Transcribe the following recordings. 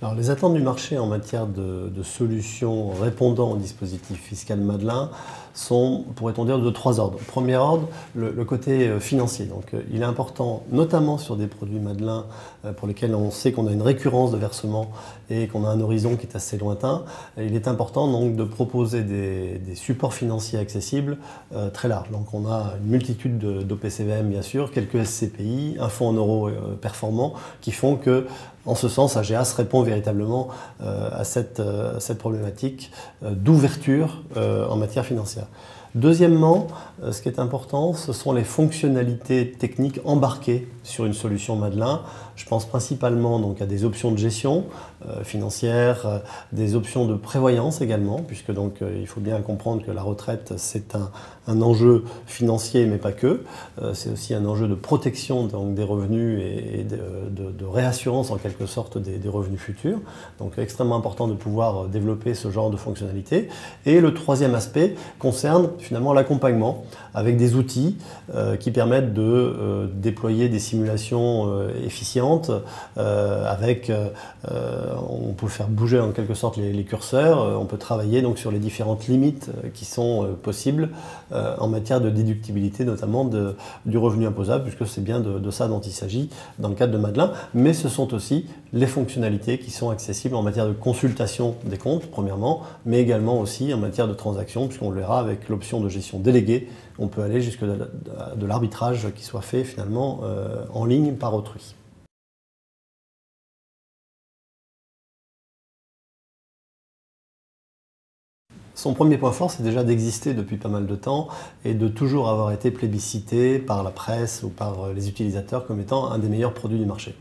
Alors, les attentes du marché en matière de solutions répondant au dispositif fiscal Madelin sont, pourrait-on dire, de trois ordres. Premier ordre, le côté financier. Donc, il est important, notamment sur des produits Madelin pour lesquels on sait qu'on a une récurrence de versement et qu'on a un horizon qui est assez lointain, il est important donc de proposer des supports financiers accessibles très larges. Donc, on a une multitude d'OPCVM, bien sûr, quelques SCPI, un fonds en euros performant qui font que, en ce sens, AGEAS répond véritablement à cette problématique d'ouverture en matière financière. Deuxièmement, ce qui est important, ce sont les fonctionnalités techniques embarquées sur une solution Madelin. Je pense principalement donc à des options de gestion financière, des options de prévoyance également, puisque donc il faut bien comprendre que la retraite c'est un enjeu financier, mais pas que. C'est aussi un enjeu de protection donc, des revenus et de réassurance en quelque sorte des revenus futurs. Donc extrêmement important de pouvoir développer ce genre de fonctionnalités. Et le troisième aspect concerne finalement l'accompagnement avec des outils qui permettent de déployer des simulations efficientes avec, on peut faire bouger en quelque sorte les curseurs, on peut travailler donc sur les différentes limites qui sont possibles en matière de déductibilité notamment du revenu imposable, puisque c'est bien de ça dont il s'agit dans le cadre de Madelin, mais ce sont aussi les fonctionnalités qui sont accessibles en matière de consultation des comptes, premièrement, mais également aussi en matière de transactions, puisqu'on le verra avec l'option de gestion déléguée, on peut aller jusque de l'arbitrage qui soit fait finalement en ligne par autrui. Son premier point fort, c'est déjà d'exister depuis pas mal de temps et de toujours avoir été plébiscité par la presse ou par les utilisateurs comme étant un des meilleurs produits du marché.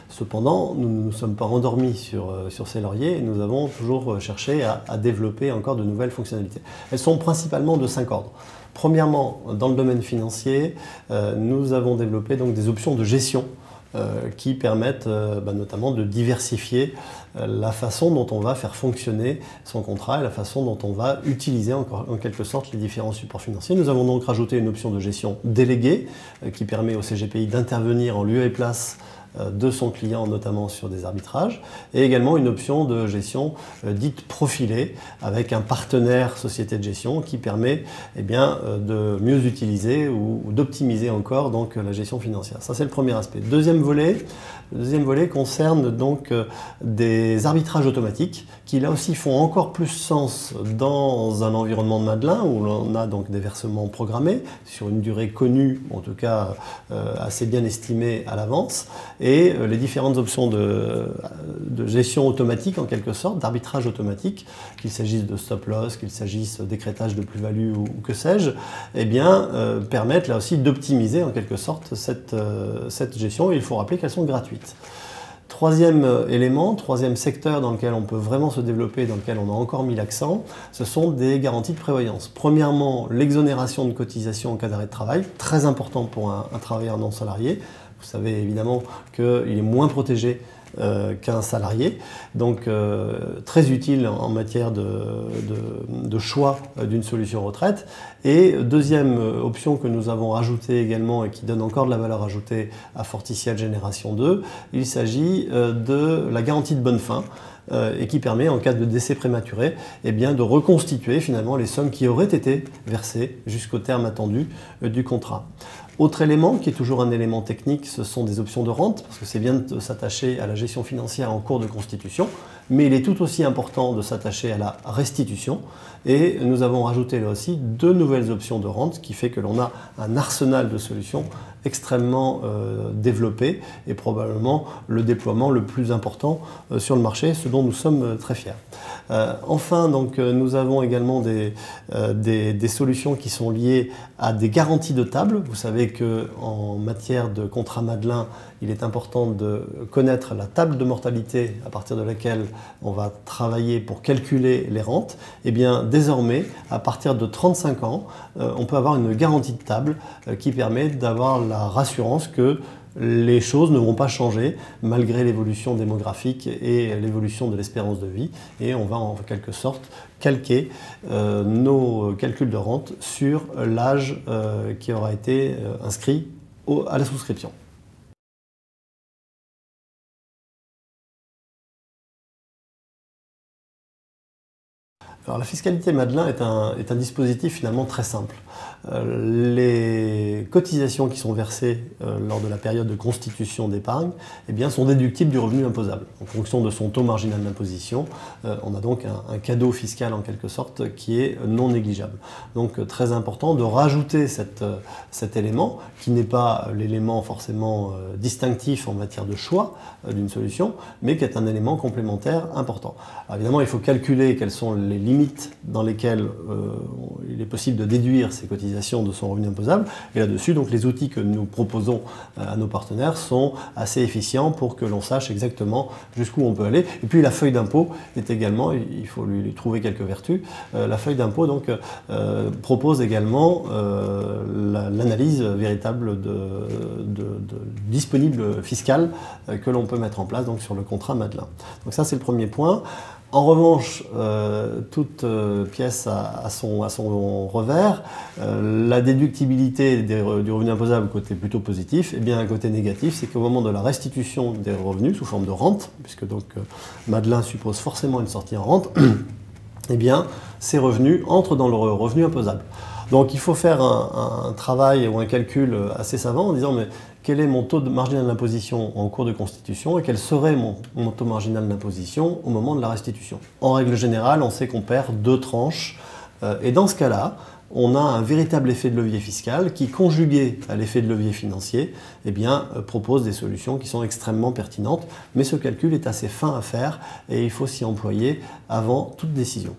Cependant, nous ne nous sommes pas endormis sur ces lauriers et nous avons toujours cherché à développer encore de nouvelles fonctionnalités. Elles sont principalement de 5 ordres. Premièrement, dans le domaine financier, nous avons développé donc des options de gestion qui permettent notamment de diversifier la façon dont on va faire fonctionner son contrat et la façon dont on va utiliser en quelque sorte les différents supports financiers. Nous avons donc rajouté une option de gestion déléguée qui permet au CGPI d'intervenir en lieu et place de son client, notamment sur des arbitrages, et également une option de gestion dite profilée avec un partenaire société de gestion qui permet de mieux utiliser ou d'optimiser encore donc, la gestion financière. Ça, c'est le premier aspect. Le deuxième volet concerne donc des arbitrages automatiques qui là aussi font encore plus sens dans un environnement de Madelin où l'on a donc des versements programmés sur une durée connue, en tout cas assez bien estimée à l'avance, et les différentes options de gestion automatique en quelque sorte, d'arbitrage automatique, qu'il s'agisse de stop loss, qu'il s'agisse d'écrétage de plus-value ou que sais-je, permettent là aussi d'optimiser en quelque sorte cette gestion, et il faut rappeler qu'elles sont gratuites. Troisième élément, troisième secteur dans lequel on peut vraiment se développer, dans lequel on a encore mis l'accent, ce sont des garanties de prévoyance. Premièrement, l'exonération de cotisation en cas d'arrêt de travail, très important pour un travailleur non salarié. Vous savez évidemment qu'il est moins protégé qu'un salarié, donc très utile en matière de choix d'une solution retraite. Et deuxième option que nous avons ajoutée également et qui donne encore de la valeur ajoutée à Forticial Génération 2, il s'agit de la garantie de bonne fin et qui permet, en cas de décès prématuré, de reconstituer finalement les sommes qui auraient été versées jusqu'au terme attendu du contrat. Autre élément, qui est toujours un élément technique, ce sont des options de rente, parce que c'est bien de s'attacher à la gestion financière en cours de constitution, mais il est tout aussi important de s'attacher à la restitution. Et nous avons rajouté là aussi 2 nouvelles options de rente, ce qui fait que l'on a un arsenal de solutions extrêmement développé et probablement le déploiement le plus important sur le marché, ce dont nous sommes très fiers. Enfin, donc, nous avons également des solutions qui sont liées à des garanties de table. Vous savez qu'en matière de contrat Madelin, il est important de connaître la table de mortalité à partir de laquelle on va travailler pour calculer les rentes. Et bien, désormais, à partir de 35 ans, on peut avoir une garantie de table qui permet d'avoir la rassurance que les choses ne vont pas changer malgré l'évolution démographique et l'évolution de l'espérance de vie, et on va en quelque sorte calquer nos calculs de rente sur l'âge qui aura été inscrit à la souscription. Alors la fiscalité Madelin est un dispositif finalement très simple. Les cotisations qui sont versées lors de la période de constitution d'épargne sont déductibles du revenu imposable. En fonction de son taux marginal d'imposition, on a donc un cadeau fiscal en quelque sorte qui est non négligeable. Donc très important de rajouter cet élément qui n'est pas l'élément forcément distinctif en matière de choix d'une solution, mais qui est un élément complémentaire important. Alors évidemment, il faut calculer quelles sont les limites dans lesquelles il est possible de déduire ces cotisations de son revenu imposable. Et là-dessus, donc, les outils que nous proposons à nos partenaires sont assez efficients pour que l'on sache exactement jusqu'où on peut aller. Et puis la feuille d'impôt est également, il faut lui trouver quelques vertus, la feuille d'impôt donc propose également l'analyse véritable disponible fiscale que l'on peut mettre en place donc, sur le contrat Madelin. Donc ça, c'est le premier point. En revanche, toute pièce a son revers. La déductibilité du revenu imposable, côté plutôt positif, et bien un côté négatif, c'est qu'au moment de la restitution des revenus sous forme de rente, puisque donc Madelin suppose forcément une sortie en rente, eh bien ces revenus entrent dans le revenu imposable. Donc il faut faire un travail ou un calcul assez savant en disant mais quel est mon taux marginal d'imposition en cours de constitution et quel serait mon taux marginal d'imposition au moment de la restitution. En règle générale, on sait qu'on perd 2 tranches et dans ce cas-là, on a un véritable effet de levier fiscal qui, conjugué à l'effet de levier financier, propose des solutions qui sont extrêmement pertinentes. Mais ce calcul est assez fin à faire et il faut s'y employer avant toute décision.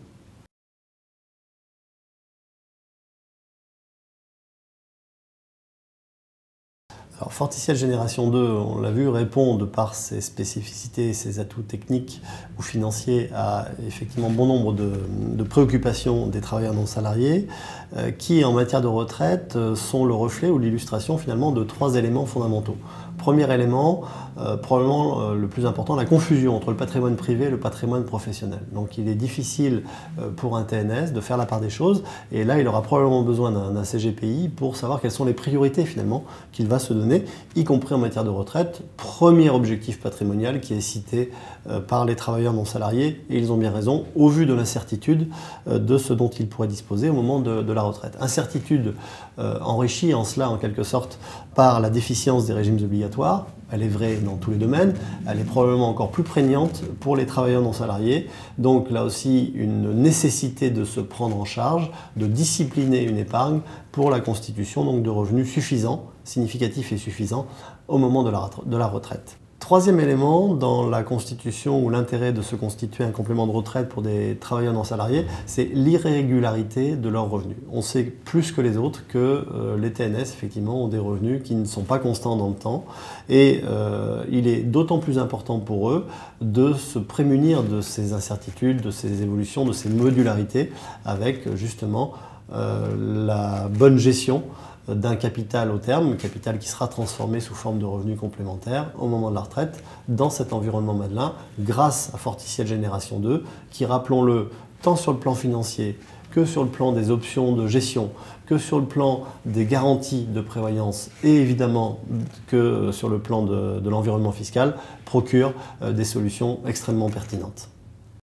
Alors, Forticiel Génération 2, on l'a vu, répond de par ses spécificités et ses atouts techniques ou financiers à effectivement bon nombre de préoccupations des travailleurs non salariés qui, en matière de retraite, sont le reflet ou l'illustration finalement de 3 éléments fondamentaux. Premier élément, probablement le plus important, la confusion entre le patrimoine privé et le patrimoine professionnel. Donc il est difficile pour un TNS de faire la part des choses et là il aura probablement besoin d'un CGPI pour savoir quelles sont les priorités finalement qu'il va se donner, y compris en matière de retraite. Premier objectif patrimonial qui est cité par les travailleurs non salariés et ils ont bien raison au vu de l'incertitude de ce dont ils pourraient disposer au moment de la retraite. Incertitude enrichie en cela en quelque sorte par la déficience des régimes obligatoires. Elle est vraie dans tous les domaines, elle est probablement encore plus prégnante pour les travailleurs non salariés. Donc là aussi, une nécessité de se prendre en charge, de discipliner une épargne pour la constitution donc de revenus suffisants, significatifs et suffisants au moment de la retraite. Troisième élément dans la constitution ou l'intérêt de se constituer un complément de retraite pour des travailleurs non salariés, c'est l'irrégularité de leurs revenus. On sait plus que les autres que les TNS effectivement ont des revenus qui ne sont pas constants dans le temps et il est d'autant plus important pour eux de se prémunir de ces incertitudes, de ces évolutions, de ces modularités avec justement la bonne gestion d'un capital au terme, un capital qui sera transformé sous forme de revenus complémentaires au moment de la retraite dans cet environnement Madelin grâce à Forticiel Génération 2 qui, rappelons-le, tant sur le plan financier que sur le plan des options de gestion, que sur le plan des garanties de prévoyance et évidemment que sur le plan de l'environnement fiscal, procure des solutions extrêmement pertinentes.